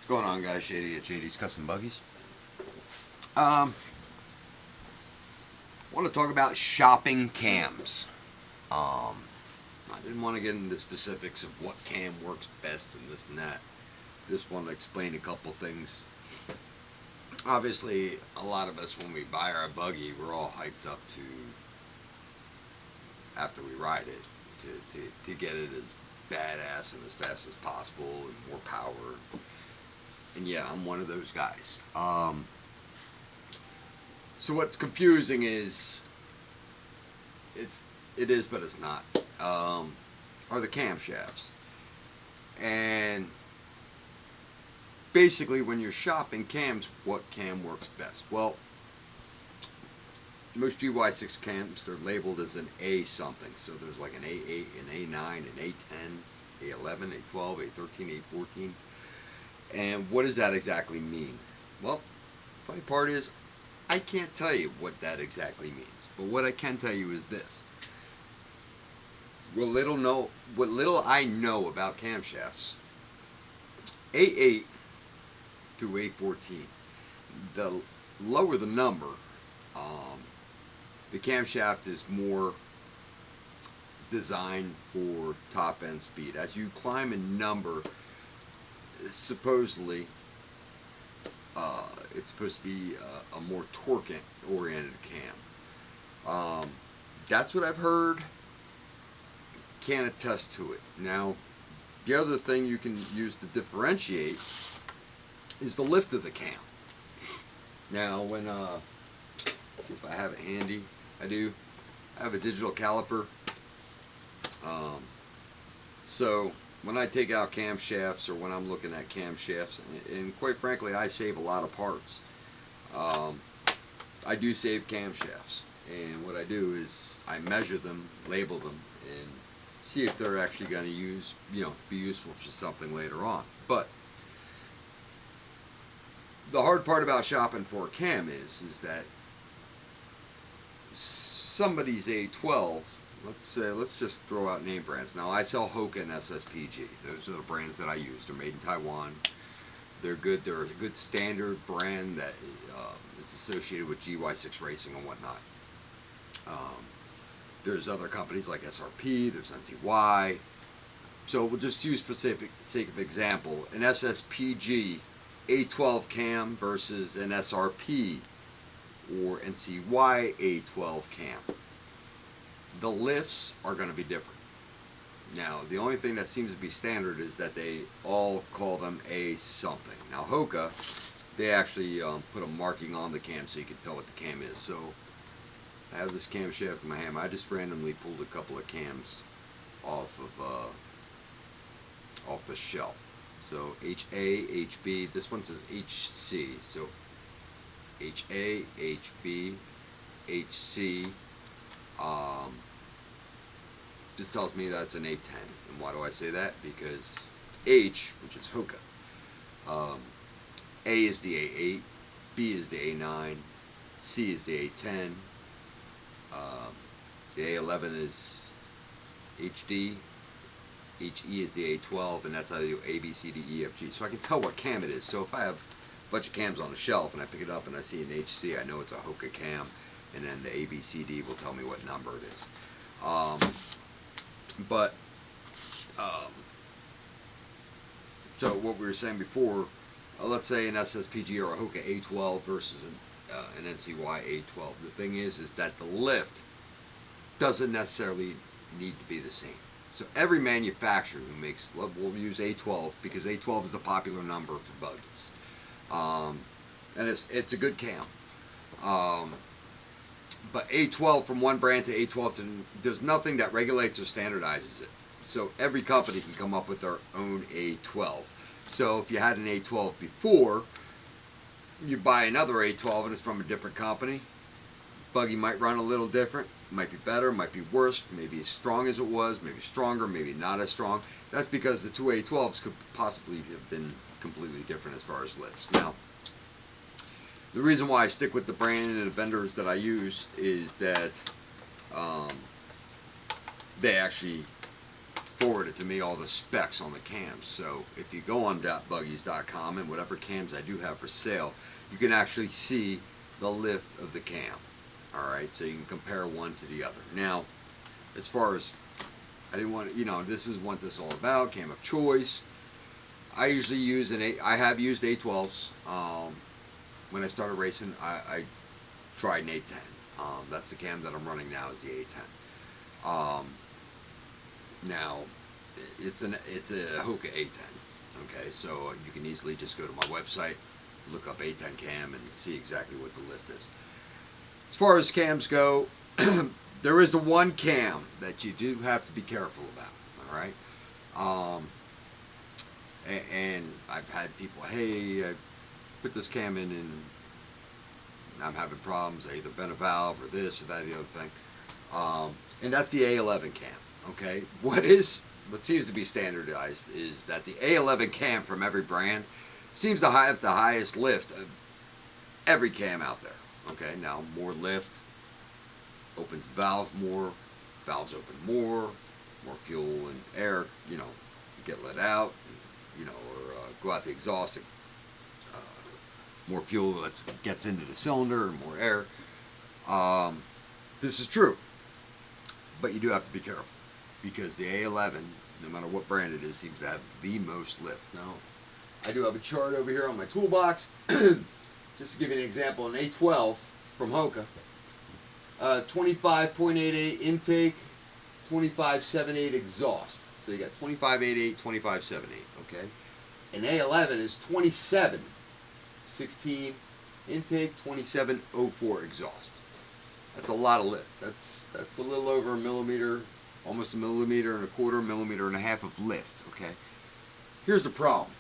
What's going on, guys? Shady at JD's Custom Buggies. Um, I want to talk about shopping cams. I didn't want to get into specifics of what cam works best and this and that. Just want to explain a couple things. Obviously, a lot of us, when we buy our buggy, we're all hyped up to, after we ride it, to get it as badass and as fast as possible and more power. And yeah, I'm one of those guys. So what's confusing is it is, but it's not. Are the camshafts, and basically when you're shopping cams, what cam works best? Well, most GY6 cams, they're labeled as an A something. So there's like an A8, an A9, an A10, A11, A12, A13, A14. And what does that exactly mean? Well, funny part is I can't tell you what that exactly means. But what I can tell you is this. What little I know about camshafts, A8 through A14, the lower the number, the camshaft is more designed for top end speed. As you climb in number, supposedly it's supposed to be a more torque oriented cam. That's what I've heard. Can't attest to it. Now, the other thing you can use to differentiate is the lift of the cam. Now, when see if I have it handy. I do. I have a digital caliper. So when I take out camshafts or when I'm looking at camshafts, and quite frankly, I save a lot of parts. I do save camshafts, and what I do is I measure them, label them, and see if they're actually going to be useful for something later on. But the hard part about shopping for a cam is that somebody's A12. Let's just throw out name brands. Now I sell Hoka and SSPG. Those are the brands that I use. They're made in Taiwan. They're good. They're a good standard brand that is associated with GY6 racing and whatnot. There's other companies like SRP. There's NCY. So we'll just use for sake of example an SSPG A12 cam versus an SRP or NCY A12 cam. The lifts are going to be different. Now, the only thing that seems to be standard is that they all call them A something. Now, Hoka, they actually put a marking on the cam so you can tell what the cam is. So, I have this camshaft in my hand. I just randomly pulled a couple of cams off the shelf. So, HA, HB. This one says HC. So, HA, HB, HC. This tells me that's an A10. And why do I say that? Because H, which is Hoka, A is the A8, B is the A9, C is the A10, the A11 is HD, HE is the A12, and that's how you do A, B, C, D, E, F, G. So I can tell what cam it is. So if I have a bunch of cams on the shelf and I pick it up and I see an HC, I know it's a Hoka cam, and then the A, B, C, D will tell me what number it is. But so what we were saying before, let's say an SSPG or a Hoka A12 versus an NCY A12. The thing is that the lift doesn't necessarily need to be the same. So every manufacturer who makes, we'll use A12 because A12 is the popular number for buggies, and it's a good cam. But A12 from one brand to A12 to, there's nothing that regulates or standardizes it. So every company can come up with their own A12. So if you had an A12 before, you buy another A12 and it's from a different company. Buggy might run a little different, might be better, might be worse, maybe as strong as it was, maybe stronger, maybe not as strong. That's because the two A12s could possibly have been completely different as far as lifts. Now, the reason why I stick with the brand and the vendors that I use is that they actually forwarded to me all the specs on the cams. So if you go on buggies.com and whatever cams I do have for sale, you can actually see the lift of the cam. Alright, so you can compare one to the other. Now, as far as, I didn't want to, this is what this is all about, cam of choice. I usually use I have used A12s. When I started racing, I tried an A10. That's the cam that I'm running now, is the A10. Now, it's a Hoka A10. Okay, so you can easily just go to my website, look up A10 cam, and see exactly what the lift is. As far as cams go, there is the one cam that you do have to be careful about. All right, and I've had people, hey, I put this cam in and I'm having problems. I either bent a valve or this or that or the other thing. And that's the A11 cam. Okay, what seems to be standardized is that the A11 cam from every brand seems to have the highest lift of every cam out there. Okay, now more lift opens the valve more, valves open more fuel and air, get let out, or go out the exhaust. More fuel that gets into the cylinder, and more air. This is true, but you do have to be careful because the A11, no matter what brand it is, seems to have the most lift. Now, I do have a chart over here on my toolbox. Just to give you an example, an A12 from Hoka, 25.88 intake, 25.78 exhaust. So you got 25.88, 25.78. Okay, an A11 is 27.16 intake, 27.04 exhaust. That's a lot of lift. That's a little over a millimeter, almost a millimeter and a quarter, millimeter and a half of lift. Okay. Here's the problem,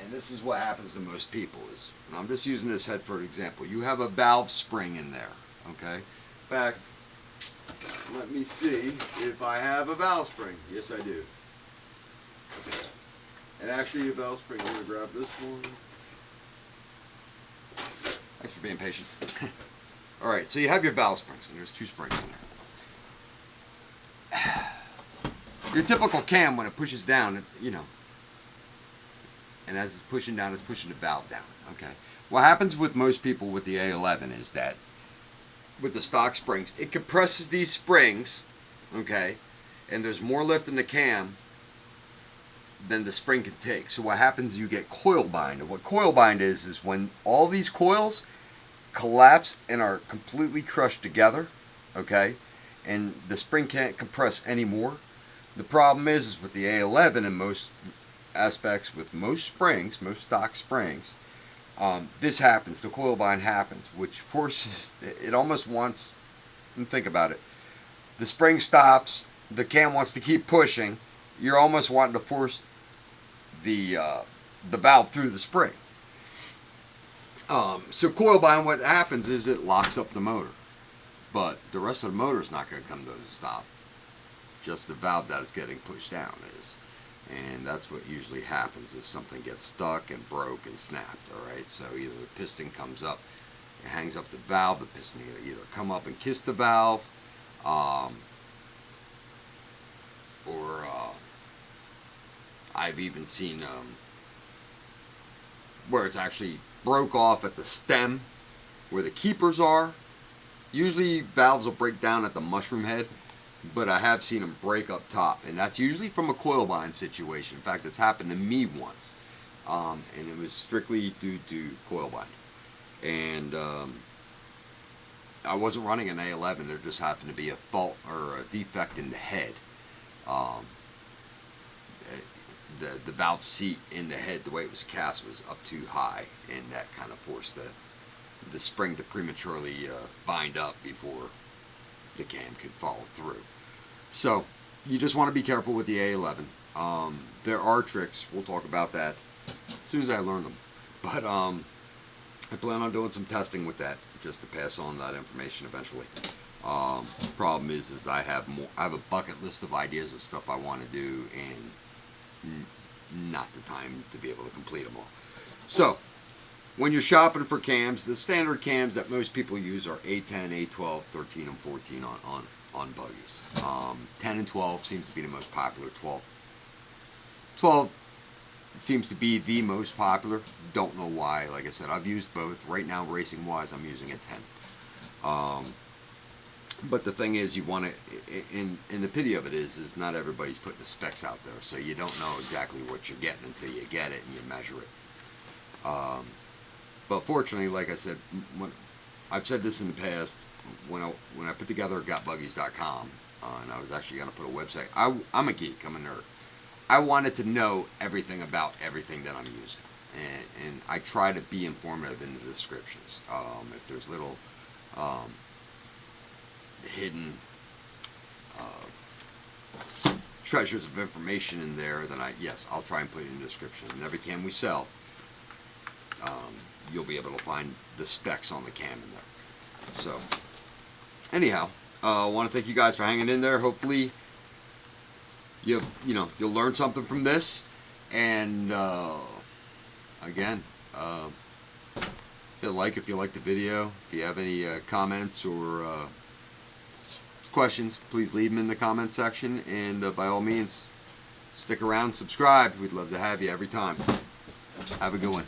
and this is what happens to most people. Is, I'm just using this head for an example. You have a valve spring in there. Okay. In fact, let me see if I have a valve spring. Yes, I do. Okay. And actually, a valve spring. I'm going to grab this one. Thanks for being patient. Alright, so you have your valve springs, and there's two springs in there. Your typical cam, when it pushes down, and as it's pushing down, it's pushing the valve down. Okay. What happens with most people with the A11 is that with the stock springs, it compresses these springs, okay, and there's more lift in the cam than the spring can take. So what happens is you get coil bind. And what coil bind is when all these coils collapse and are completely crushed together, okay, and the spring can't compress anymore. The problem is with the A11 in most aspects, with most springs, most stock springs, this happens. The coil bind happens, which forces, it almost wants, and think about it, the spring stops, the cam wants to keep pushing, you're almost wanting to force the valve through the spring. So coil bind, what happens is it locks up the motor, but the rest of the motor is not going to come to a stop. Just the valve that is getting pushed down is, and that's what usually happens is something gets stuck and broke and snapped. All right, so either the piston comes up, it hangs up the valve. The piston either come up and kiss the valve, or I've even seen where it's actually broke off at the stem where the keepers are. Usually valves will break down at the mushroom head, but I have seen them break up top, and that's usually from a coil bind situation. In fact, it's happened to me once, and it was strictly due to coil bind. And I wasn't running an A11, there just happened to be a fault or a defect in the head. The valve seat in the head, the way it was cast, was up too high, and that kind of forced the spring to prematurely bind up before the cam could follow through. So you just want to be careful with the A11. There are tricks. We'll talk about that as soon as I learn them. But I plan on doing some testing with that just to pass on that information eventually. Problem is I have a bucket list of ideas of stuff I want to do, and not the time to be able to complete them all. So when you're shopping for cams, the standard cams that most people use are A10, A12, 13, and 14 on on buggies. 10 and 12 seems to be the most popular. 12 seems to be the most popular. Don't know why. Like I said, I've used both. Right now, racing wise, I'm using a 10. But the thing is, you want to, in the pity of it is not everybody's putting the specs out there, so you don't know exactly what you're getting until you get it and you measure it. But fortunately, like I said, when I've said this in the past, when I put together GotBuggies.com, and I was actually going to put a website. I'm a geek. I'm a nerd. I wanted to know everything about everything that I'm using, and I try to be informative in the descriptions. If there's little hidden treasures of information in there, then I'll try and put it in the description. And every cam we sell, you'll be able to find the specs on the cam in there. So, anyhow, I want to thank you guys for hanging in there. Hopefully, you'll learn something from this. And again, hit like if you like the video. If you have any comments or questions, please leave them in the comments section. And by all means, stick around, subscribe. We'd love to have you every time. Have a good one.